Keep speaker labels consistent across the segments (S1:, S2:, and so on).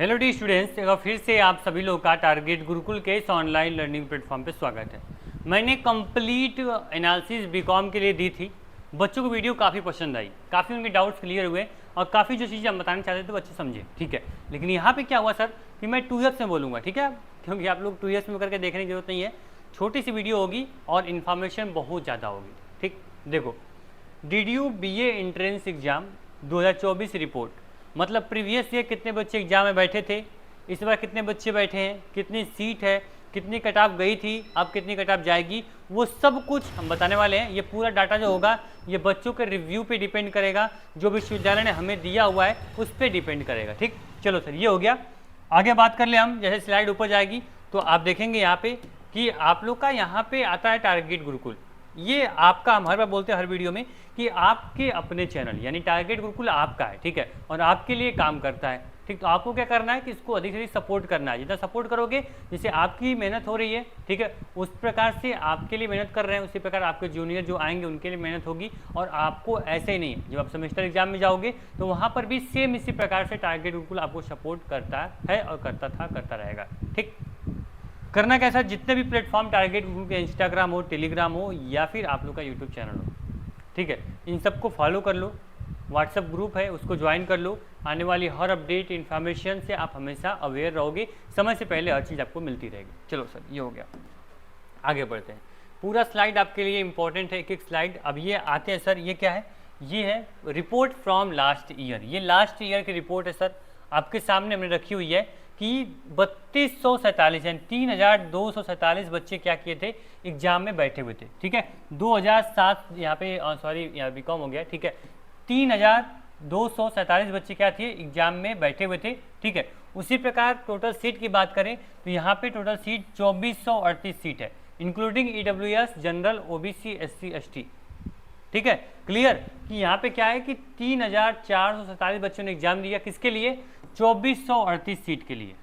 S1: Hello D students, एक बार फिर से आप सभी लोग का टारगेट गुरुकुल के इस ऑनलाइन लर्निंग प्लेटफॉर्म पे स्वागत है। मैंने कंप्लीट एनालिसिस बीकॉम के लिए दी थी। बच्चों को वीडियो काफ़ी पसंद आई, काफ़ी उनके डाउट्स क्लियर हुए और काफ़ी जो चीज़ें हम बताना चाहते थे वो अच्छे समझे। ठीक है, लेकिन यहाँ पे क्या हुआ सर कि मैं 2 ईयर्स में बोलूँगा, ठीक है, क्योंकि आप लोग 2 ईयर्स में करके देखने की जरूरत नहीं है। छोटी सी वीडियो होगी और इन्फॉर्मेशन बहुत ज़्यादा होगी। ठीक, देखो, did you BA entrance exam 2024 report, मतलब प्रीवियस ईयर कितने बच्चे एग्जाम में बैठे थे, इस बार कितने बच्चे बैठे हैं, कितनी सीट है, कितनी कट ऑफ गई थी, अब कितनी कट ऑफ जाएगी, वो सब कुछ हम बताने वाले हैं। ये पूरा डाटा जो होगा ये बच्चों के रिव्यू पे डिपेंड करेगा, जो विश्वविद्यालय ने हमें दिया हुआ है उस पर डिपेंड करेगा। ठीक, चलो सर ये हो गया। आगे बात कर ले हम, जैसे स्लाइड ऊपर जाएगी तो आप देखेंगे यहाँ पे कि आप लोग का यहाँ पे आता है टारगेट गुरुकुल। ये आपका, हम हर बार बोलते हैं हर वीडियो में कि आपके अपने चैनल यानी टारगेट गुरुकुल आपका है, ठीक है, और आपके लिए काम करता है। ठीक, तो आपको क्या करना है कि इसको अधिक से अधिक सपोर्ट करना है। जितना सपोर्ट करोगे, जैसे आपकी मेहनत हो रही है, ठीक है, उस प्रकार से आपके लिए मेहनत कर रहे हैं, उसी प्रकार आपके जूनियर जो आएंगे उनके लिए मेहनत होगी। और आपको ऐसे ही नहीं, जब आप सेमेस्टर एग्जाम में जाओगे तो वहाँ पर भी सेम इसी प्रकार से टारगेट गुरुकुल आपको सपोर्ट करता है और करता था, करता रहेगा। ठीक, करना कैसा, जितने भी प्लेटफॉर्म टारगेट ग्रुप के, इंस्टाग्राम हो, टेलीग्राम हो या फिर आप लोग का यूट्यूब चैनल हो, ठीक है, इन सबको फॉलो कर लो। व्हाट्सएप ग्रुप है उसको ज्वाइन कर लो। आने वाली हर अपडेट इन्फॉर्मेशन से आप हमेशा अवेयर रहोगे, समय से पहले हर चीज़ आपको मिलती रहेगी। चलो सर ये हो गया, आगे बढ़ते हैं। पूरा स्लाइड आपके लिए इंपॉर्टेंट है, एक एक स्लाइड। अब ये आते हैं सर, ये क्या है, ये है रिपोर्ट फ्रॉम लास्ट ईयर। ये लास्ट ईयर की रिपोर्ट है सर, आपके सामने हमने रखी हुई है कि 3247 यानी 3247 बच्चे क्या किए थे, एग्जाम में बैठे हुए थे। ठीक है, 2007 यहाँ पे सॉरी यहाँ बीकॉम हो गया, ठीक है, 3247 बच्चे क्या थे, एग्जाम में बैठे हुए थे। ठीक है, उसी प्रकार टोटल सीट की बात करें तो यहाँ पे टोटल सीट 2438 सीट है, including EWS, general, OBC, SC, ST। ठीक है, क्लियर कि यहाँ पे क्या है कि 3447 बच्चों ने एग्जाम दिया, किसके लिए, 2438 सीट के लिए।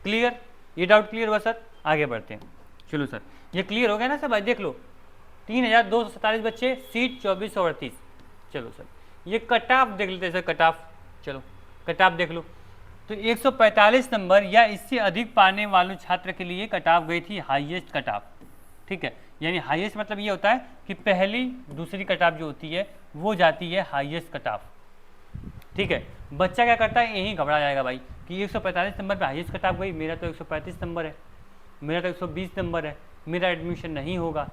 S1: क्लियर, ये डाउट क्लियर हुआ सर? आगे बढ़ते हैं। चलो सर ये क्लियर हो गया ना सर, भाई देख लो 3247 बच्चे, सीट 2438। चलो सर ये कट ऑफ देख लेते हैं सर, कट ऑफ, चलो कट ऑफ देख लो। तो 145 नंबर या इससे अधिक पाने वाले छात्र के लिए कट ऑफ गई थी, हाईएस्ट कट ऑफ। ठीक है, यानी हाईएस्ट मतलब ये होता है कि पहली दूसरी कट ऑफ जो होती है वो जाती है हाईएस्ट कट ऑफ। ठीक है, बच्चा क्या करता है, यहीं घबरा जाएगा भाई कि 145 नंबर पे हाईएस्ट कट ऑफ गई, मेरा तो 135 नंबर है, मेरा तो 120 नंबर है, मेरा एडमिशन नहीं होगा।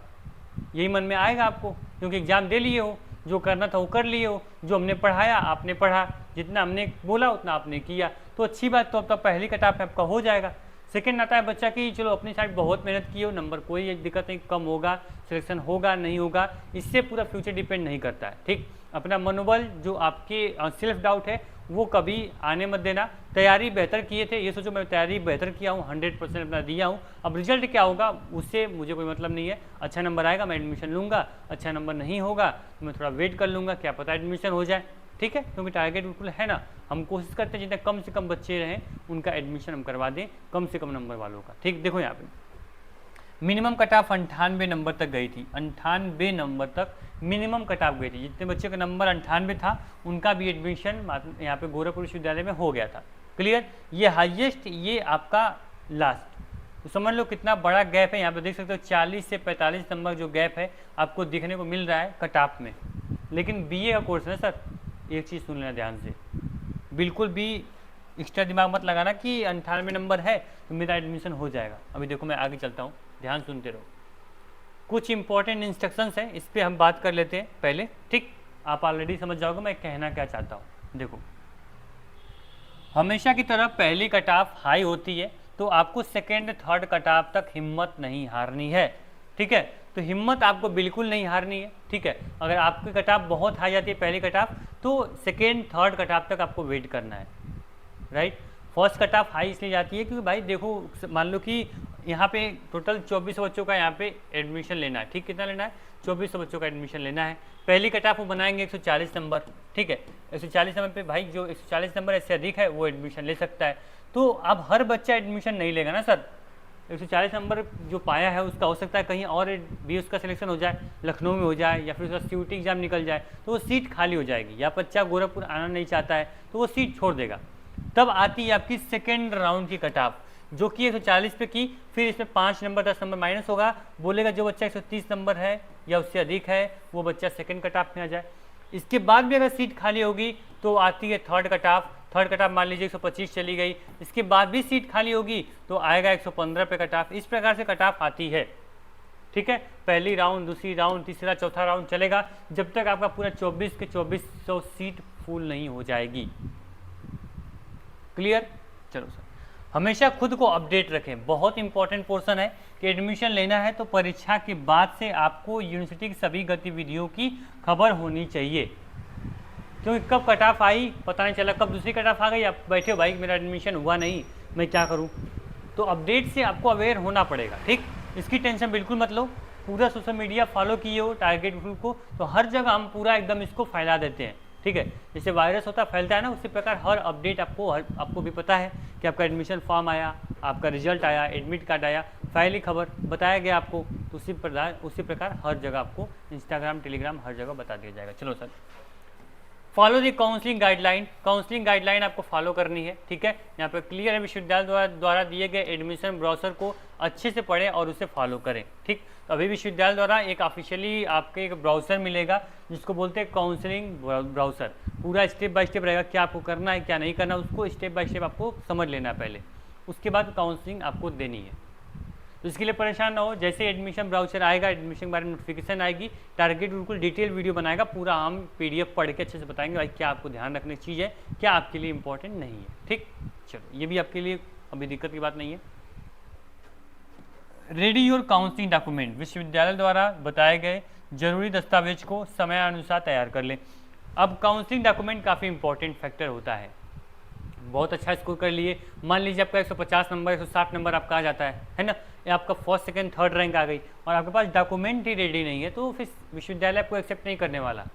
S1: यही मन में आएगा आपको, क्योंकि एग्जाम दे लिए हो, जो करना था वो कर लिए हो, जो हमने पढ़ाया आपने पढ़ा, जितना हमने बोला उतना आपने किया, तो अच्छी बात, तो अब तक पहली कट ऑफ आपका हो जाएगा। सेकंड आता है बच्चा की चलो अपनी साइड बहुत मेहनत की हो, नंबर कोई दिक्कत नहीं, कम होगा, सिलेक्शन होगा नहीं होगा, इससे पूरा फ्यूचर डिपेंड नहीं करता है। ठीक, अपना मनोबल जो आपके सेल्फ डाउट है वो कभी आने मत देना। तैयारी बेहतर किए थे, ये सोचो मैं तैयारी बेहतर किया हूँ, 100% अपना दिया हूँ, अब रिजल्ट क्या होगा उससे मुझे कोई मतलब नहीं है। अच्छा नंबर आएगा मैं एडमिशन लूँगा, अच्छा नंबर नहीं होगा तो मैं थोड़ा वेट कर लूँगा, क्या पता एडमिशन हो जाए। ठीक है, क्योंकि टारगेट बिल्कुल है ना, हम कोशिश करते हैं जितने कम से कम बच्चे रहें उनका एडमिशन हम करवा दें, कम से कम नंबर वालों का। ठीक, देखो यहाँ पे मिनिमम कट ऑफ 98 नंबर तक गई थी, 98 नंबर तक मिनिमम कट ऑफ गई थी। जितने बच्चे का नंबर 98 था उनका भी एडमिशन यहाँ पे गोरखपुर विश्वविद्यालय में हो गया था। क्लियर, ये हाईएस्ट, ये आपका लास्ट, तो समझ लो कितना बड़ा गैप है। यहाँ पे देख सकते हो 40 से 45 नंबर जो गैप है आपको दिखने को मिल रहा है कट ऑफ में। लेकिन BA का कोर्स है सर, एक चीज़ सुन लेना ध्यान से, बिल्कुल भी एक्स्ट्रा दिमाग मत लगाना कि 98 नंबर है तो मेरा एडमिशन हो जाएगा। अभी देखो मैं आगे चलता हूँ, ध्यान सुनते रहो। कुछ इंपॉर्टेंट इंस्ट्रक्शंस हैं, इस पर हम बात कर लेते हैं पहले। ठीक, आप ऑलरेडी समझ जाओगे मैं कहना क्या चाहता हूँ। देखो, हमेशा की तरह पहली कट ऑफ हाई होती है तो आपको सेकेंड थर्ड कट ऑफ तक हिम्मत नहीं हारनी है। ठीक है, तो हिम्मत आपको बिल्कुल नहीं हारनी है। ठीक है, अगर आपकी कट ऑफ बहुत हाई जाती है पहली कट ऑफ, तो सेकेंड थर्ड कट ऑफ तक आपको वेट करना है। Right, first cut off high इसलिए जाती है क्योंकि भाई देखो मान लो कि यहाँ पे टोटल 2400 बच्चों का यहाँ पे एडमिशन लेना है। ठीक, कितना लेना है, 2400 बच्चों का एडमिशन लेना है। पहली कट ऑफ वो बनाएंगे 140 नंबर। ठीक है, 140 नंबर पे भाई जो 140 नंबर इससे अधिक है वो एडमिशन ले सकता है। तो अब हर बच्चा एडमिशन नहीं लेगा ना सर, 140 नंबर जो पाया है उसका हो सकता है कहीं और भी उसका सिलेक्शन हो जाए, लखनऊ में हो जाए या फिर उसका CUT एग्जाम निकल जाए तो वो सीट खाली हो जाएगी, या बच्चा गोरखपुर आना नहीं चाहता है तो वो सीट छोड़ देगा। तब आती है आपकी सेकेंड राउंड की कट ऑफ, जो कि 140 पे की, फिर इसमें 5 नंबर 10 नंबर माइनस होगा, बोलेगा जो बच्चा 130 नंबर है या उससे अधिक है वो बच्चा सेकेंड कट ऑफ में आ जाए। इसके बाद भी अगर सीट खाली होगी तो आती है third cut off. Third cut off मान लीजिए 125 चली गई, इसके बाद भी सीट खाली होगी तो आएगा 115 पे कट ऑफ। इस प्रकार से कट ऑफ आती है, ठीक है। पहली राउंड, दूसरी राउंड, तीसरा चौथा राउंड चलेगा जब तक आपका पूरा 24 के 2400 सीट फुल नहीं हो जाएगी। क्लियर? चलो सर, हमेशा खुद को अपडेट रखें, बहुत इंपॉर्टेंट पोर्शन है कि एडमिशन लेना है तो परीक्षा के बाद से आपको यूनिवर्सिटी की सभी गतिविधियों की खबर होनी चाहिए, क्योंकि कब कट ऑफ आई पता नहीं चला, कब दूसरी कट ऑफ आ गई, आप बैठे हो भाई मेरा एडमिशन हुआ नहीं, मैं क्या करूं। तो अपडेट से आपको अवेयर होना पड़ेगा, ठीक। इसकी टेंशन बिल्कुल मत लो, पूरा सोशल मीडिया फॉलो किए हो टारगेट ग्रुप को, तो हर जगह हम पूरा एकदम इसको फैला देते हैं, ठीक है। जैसे वायरस होता फैलता है ना, उसी प्रकार हर अपडेट आपको भी पता है कि आपका एडमिशन फॉर्म आया, आपका रिजल्ट आया, एडमिट कार्ड आया, फाइली खबर बताया गया आपको, तो उसी प्रकार हर जगह आपको इंस्टाग्राम टेलीग्राम हर जगह बता दिया जाएगा। चलो sir, follow the counselling guideline. Counselling guideline आपको फॉलो करनी है, ठीक है। यहाँ पर क्लियर है, विश्वविद्यालय द्वारा दिए गए एडमिशन ब्राउज़र को अच्छे से पढ़ें और उसे फॉलो करें, ठीक। तो अभी विश्वविद्यालय द्वारा एक ऑफिशियली आपके एक ब्राउज़र मिलेगा जिसको बोलते हैं काउंसलिंग ब्राउज़र। पूरा स्टेप बाय स्टेप रहेगा, क्या आपको करना है क्या नहीं करना, उसको स्टेप बाय स्टेप आपको समझ लेना है पहले, उसके बाद काउंसलिंग आपको देनी है। तो इसके लिए परेशान ना हो, जैसे एडमिशन ब्राउज़र आएगा, एडमिशन के बारे में नोटिफिकेशन आएगी, टारगेट बिल्कुल डिटेल वीडियो बनाएगा, पूरा हम PDF पढ़ के अच्छे से बताएंगे भाई क्या आपको ध्यान रखने की चीज़ है, क्या आपके लिए इंपॉर्टेंट नहीं है, ठीक। चलो, ये भी आपके लिए अभी दिक्कत की बात नहीं है। Ready your counselling document. विश्वविद्यालय द्वारा बताए गए जरूरी दस्तावेज को समय अनुसार तैयार कर लें। अब काउंसलिंग डॉक्यूमेंट काफ़ी इंपॉर्टेंट फैक्टर होता है। बहुत अच्छा स्कोर कर लिए, मान लीजिए आपका 150 नंबर 160 नंबर आपका आ जाता है ना, या आपका फर्स्ट सेकंड थर्ड रैंक आ गई और आपके पास डॉक्यूमेंट ही रेडी नहीं है, तो फिर विश्वविद्यालय आपको एक्सेप्ट नहीं करने वाला,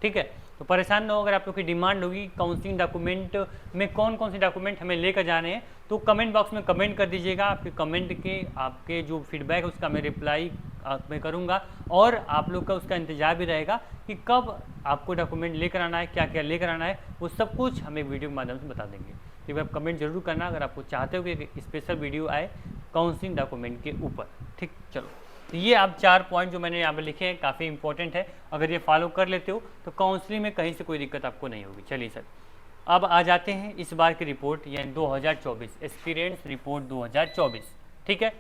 S1: ठीक है। तो परेशान ना हो, अगर आप लोग की डिमांड होगी काउंसलिंग डॉक्यूमेंट में कौन कौन से डॉक्यूमेंट हमें लेकर जाने हैं, तो कमेंट बॉक्स में कमेंट कर दीजिएगा। आपके कमेंट के आपके जो फीडबैक है उसका मैं रिप्लाई मैं करूँगा, और आप लोग का उसका इंतजार भी रहेगा कि कब आपको डॉक्यूमेंट लेकर आना है, क्या क्या लेकर आना है, वो सब कुछ हम एक वीडियो के माध्यम से बता देंगे। तो आप कमेंट जरूर करना अगर आपको चाहते हो कि एक स्पेशल वीडियो आए काउंसलिंग डॉक्यूमेंट के ऊपर, ठीक। चलो, तो ये आप 4 पॉइंट जो मैंने यहाँ पे लिखे हैं काफ़ी इंपॉर्टेंट है, अगर ये फॉलो कर लेते हो तो काउंसलिंग में कहीं से कोई दिक्कत आपको नहीं होगी। चलिए सर, अब आ जाते हैं इस बार की रिपोर्ट, यानी 2024 एक्सपीरियंस रिपोर्ट 2024, ठीक है।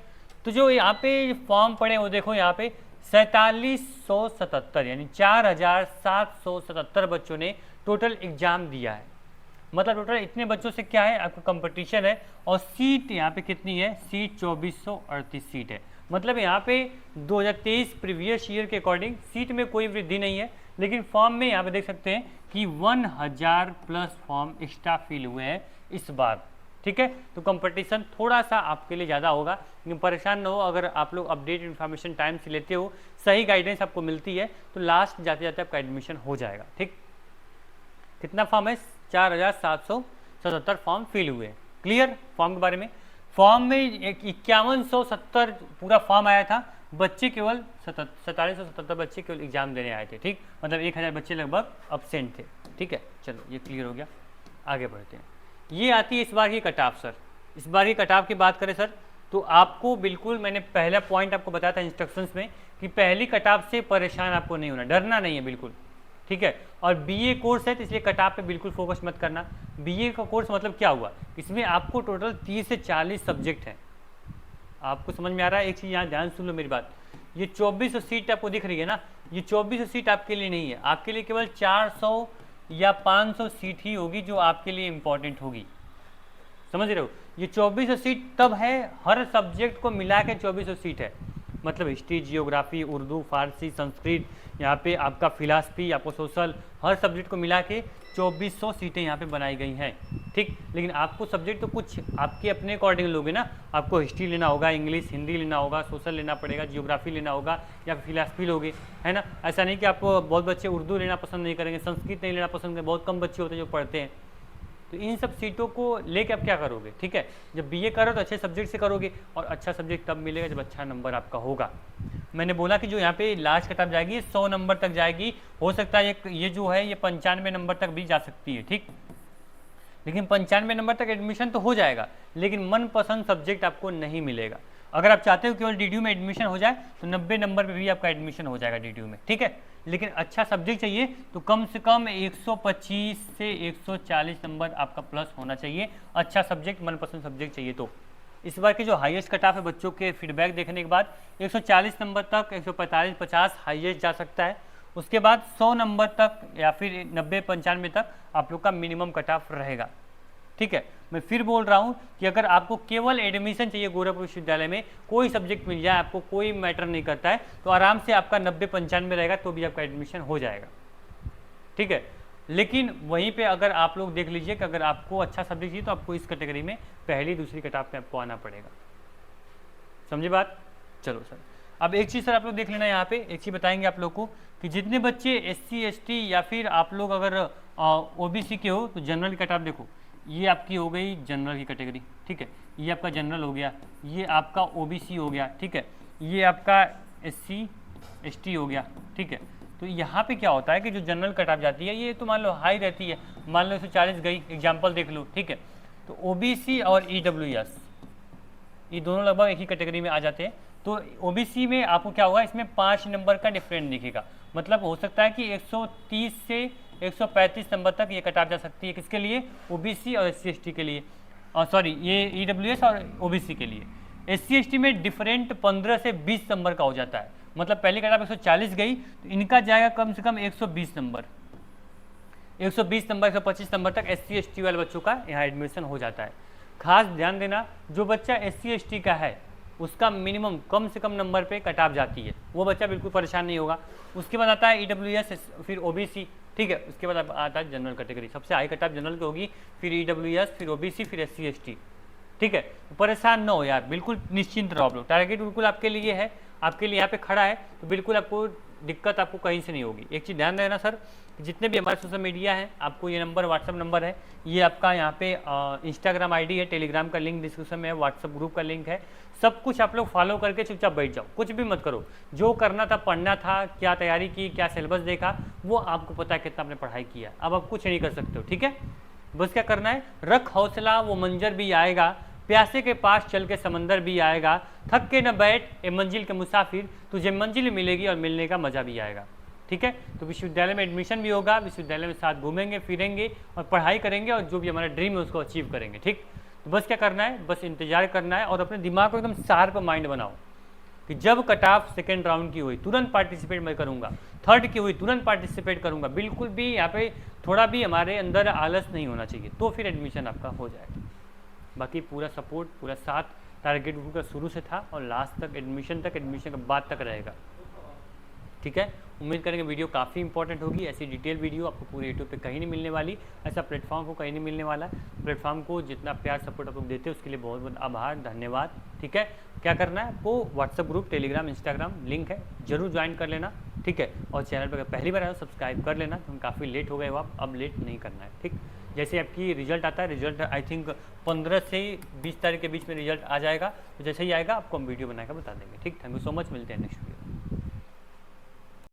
S1: तो जो यहाँ पे फॉर्म पड़े वो देखो, यहाँ पे 4777 यानी 4777 बच्चों ने टोटल एग्जाम दिया है। मतलब टोटल इतने बच्चों से क्या है आपका कंपटीशन है, और सीट यहाँ पे कितनी है, सीट 2438 सीट है। मतलब यहाँ पे 2023 प्रीवियस ईयर के अकॉर्डिंग सीट में कोई वृद्धि नहीं है, लेकिन फॉर्म में यहाँ पे देख सकते हैं कि 1000 प्लस फॉर्म एक्स्ट्रा फिल हुए हैं इस बार, ठीक है। तो कंपटीशन थोड़ा सा आपके लिए ज़्यादा होगा, लेकिन परेशान ना हो, अगर आप लोग अपडेट इन्फॉर्मेशन टाइम से लेते हो, सही गाइडेंस आपको मिलती है, तो लास्ट जाते जाते आपका एडमिशन हो जाएगा, ठीक। कितना फॉर्म है, 4777 फॉर्म फिल हुए। क्लियर फॉर्म के बारे में? फॉर्म में 5170 पूरा फॉर्म आया था, बच्चे केवल 4777 बच्चे केवल एग्जाम देने आए थे, ठीक। मतलब 1000 बच्चे लगभग अब्सेंट थे, ठीक है। चलो, ये क्लियर हो गया, आगे बढ़ते हैं। ये आती है इस बार की कट ऑफ सर। इस बार की कट ऑफ की बात करें सर, तो आपको बिल्कुल मैंने पहला पॉइंट आपको बताया था इंस्ट्रक्शंस में कि पहली कट ऑफ से परेशान आपको नहीं होना, डरना नहीं है बिल्कुल, ठीक है। और BA कोर्स है तो इसलिए कट ऑफ पे बिल्कुल फोकस मत करना। BA का कोर्स मतलब क्या हुआ, इसमें आपको टोटल 30 से 40 सब्जेक्ट हैं। आपको समझ में आ रहा है? एक चीज़ यहाँ ध्यान सुन लो मेरी बात, ये 2400 सीट आपको दिख रही है ना, ये 2400 सीट आपके लिए नहीं है, आपके लिए केवल 400 या 500 सीट ही होगी जो आपके लिए इंपॉर्टेंट होगी, समझ रहे हो। ये 2400 सीट तब है, हर सब्जेक्ट को मिला के 2400 सीट है, मतलब हिस्ट्री, जियोग्राफी, उर्दू, फारसी, संस्कृत, यहाँ पे आपका फिलासफी, आपको सोशल, हर सब्जेक्ट को मिला के 2400 सीटें यहाँ पे बनाई गई हैं, ठीक। लेकिन आपको सब्जेक्ट तो कुछ आपके अपने अकॉर्डिंग लोगे ना, आपको हिस्ट्री लेना होगा, इंग्लिश हिंदी लेना होगा, सोशल लेना पड़ेगा, जियोग्राफी लेना होगा, या फिलासफी लोगे, है ना। ऐसा नहीं कि आपको बहुत बच्चे उर्दू लेना पसंद नहीं करेंगे, संस्कृत नहीं लेना पसंद करेंगे, बहुत कम बच्चे होते हैं जो पढ़ते हैं। तो इन सब सीटों को लेके आप क्या करोगे, ठीक है। जब BA करो तो अच्छे सब्जेक्ट से करोगे, और अच्छा सब्जेक्ट तब मिलेगा जब अच्छा नंबर आपका होगा। मैंने बोला कि जो यहाँ पे लास्ट कट ऑफ जाएगी 100 नंबर तक जाएगी, हो सकता है ये जो है ये 95 नंबर तक भी जा सकती है, ठीक। लेकिन 95 नंबर तक एडमिशन तो हो जाएगा, लेकिन मनपसंद सब्जेक्ट आपको नहीं मिलेगा। अगर आप चाहते हो केवल DDU में एडमिशन हो जाए तो 90 नंबर पे भी आपका एडमिशन हो जाएगा DDU में, ठीक है। लेकिन अच्छा सब्जेक्ट चाहिए तो कम से कम 125 से 140 नंबर आपका प्लस होना चाहिए, अच्छा सब्जेक्ट, मनपसंद सब्जेक्ट चाहिए तो। इस बार की जो हाईएस्ट कट ऑफ है बच्चों के फीडबैक देखने के बाद 140 नंबर तक, 145 50 हाईएस्ट जा सकता है। उसके बाद 100 नंबर तक या फिर 90 95 तक आप लोग का मिनिमम कट ऑफ रहेगा, ठीक है। मैं फिर बोल रहा हूँ कि अगर आपको केवल एडमिशन चाहिए गोरखपुर विश्वविद्यालय में, कोई सब्जेक्ट मिल जाए आपको, कोई मैटर नहीं करता है, तो आराम से आपका 90 95 रहेगा तो भी आपका एडमिशन हो जाएगा, ठीक है। लेकिन वहीं पे अगर आप लोग देख लीजिए कि अगर आपको अच्छा सब्जेक्ट चाहिए तो आपको इस कैटेगरी में पहली दूसरी कट ऑफ में आपको आना पड़ेगा, समझे बात। चलो सर, अब एक चीज़ सर आप लोग देख लेना, यहाँ पे एक चीज़ बताएंगे आप लोग को कि जितने बच्चे SC ST या फिर आप लोग अगर OBC के हो तो जनरल की कट ऑफ देखो, ये आपकी हो गई जनरल की कैटेगरी, ठीक है। ये आपका जनरल हो गया, ये आपका OBC हो गया, ठीक है। ये आपका SC ST हो गया, ठीक है। तो यहाँ पे क्या होता है कि जो जनरल कट ऑफ जाती है ये तो मान लो हाई रहती है, मान लो 140 गई, एग्जाम्पल देख लो, ठीक है। तो OBC और EWS ये दोनों लगभग एक ही कैटेगरी में आ जाते हैं। तो OBC में आपको क्या होगा, इसमें 5 नंबर का डिफरेंट दिखेगा, मतलब हो सकता है कि 130 से 135 नंबर तक ये कट ऑफ जा सकती है, किसके लिए, OBC और SC ST के लिए, सॉरी ये EWS और OBC के लिए। SC ST में डिफरेंट 15 से 20 नंबर का हो जाता है, मतलब पहली कट ऑफ 140 गई तो इनका जाएगा कम से कम 120 नंबर, 120 नंबर 125 नंबर तक SC ST वाले बच्चों का यहाँ एडमिशन हो जाता है। खास ध्यान देना, जो बच्चा SC ST का है उसका मिनिमम कम से कम नंबर पे कट ऑफ जाती है, वो बच्चा बिल्कुल परेशान नहीं होगा। उसके बाद आता है EWS, फिर OBC, ठीक है। उसके बाद आता है जनरल कैटेगरी, सबसे हाई कट ऑफ जनरल की होगी, फिर EWS, फिर OBC, फिर SC ST, ठीक है। परेशान ना हो यार, बिल्कुल निश्चिंत रहो आप लोग, टारगेट बिल्कुल आपके लिए है, आपके लिए यहाँ पे खड़ा है, तो बिल्कुल आपको दिक्कत आपको कहीं से नहीं होगी। एक चीज़ ध्यान देना सर, जितने भी हमारे सोशल मीडिया है, आपको ये नंबर व्हाट्सअप नंबर है, ये आपका यहाँ पे इंस्टाग्राम ID है, टेलीग्राम का लिंक डिस्क्रिप्शन में है, व्हाट्सअप ग्रुप का लिंक है, सब कुछ आप लोग फॉलो करके चुपचाप बैठ जाओ, कुछ भी मत करो। जो करना था, पढ़ना था, क्या तैयारी की, क्या सिलेबस देखा, वो आपको पता है कितना आपने पढ़ाई किया, अब आप कुछ नहीं कर सकते हो, ठीक है। बस क्या करना है, रख हौसला, वो मंजर भी आएगा, प्यासे के पास चल के समंदर भी आएगा, थक के न बैठ ए मंजिल के मुसाफिर, तुझे मंजिल मिलेगी और मिलने का मजा भी आएगा, ठीक है। तो विश्वविद्यालय में एडमिशन भी होगा, विश्वविद्यालय में साथ घूमेंगे फिरेंगे और पढ़ाई करेंगे और जो भी हमारा ड्रीम है उसको अचीव करेंगे, ठीक। तो बस क्या करना है, बस इंतजार करना है और अपने दिमाग को एकदम शार्प माइंड बनाओ कि जब कट ऑफ सेकेंड राउंड की हुई तुरंत पार्टिसिपेट मैं करूँगा, थर्ड की हुई तुरंत पार्टिसिपेट करूँगा, बिल्कुल भी यहाँ पे थोड़ा भी हमारे अंदर आलस नहीं होना चाहिए, तो फिर एडमिशन आपका हो जाएगा। बाकी पूरा सपोर्ट, पूरा साथ टारगेट ग्रुप का शुरू से था और लास्ट तक, एडमिशन के बाद तक रहेगा, ठीक है। उम्मीद करेंगे वीडियो काफ़ी इंपॉर्टेंट होगी, ऐसी डिटेल वीडियो आपको पूरे यूट्यूब पे कहीं नहीं मिलने वाली, ऐसा प्लेटफॉर्म को कहीं नहीं मिलने वाला। प्लेटफॉर्म को जितना प्यार सपोर्ट आप लोग देते हैं उसके लिए बहुत बहुत आभार, धन्यवाद, ठीक है। क्या करना है, आपको WhatsApp group, Telegram, Instagram link है, जरूर ज्वाइन कर लेना, ठीक है। और चैनल पर पहली बार आए सब्सक्राइब कर लेना, क्योंकि काफ़ी लेट हो गए हो आप, अब लेट नहीं करना है, ठीक। जैसे आपकी रिजल्ट आता है, रिजल्ट आई थिंक 15 से 20 तारीख के बीच में रिजल्ट आ जाएगा, तो जैसे ही आएगा आपको हम वीडियो बनाकर बता देंगे, ठीक। थैंक यू सो मच, मिलते हैं नेक्स्ट वीडियो।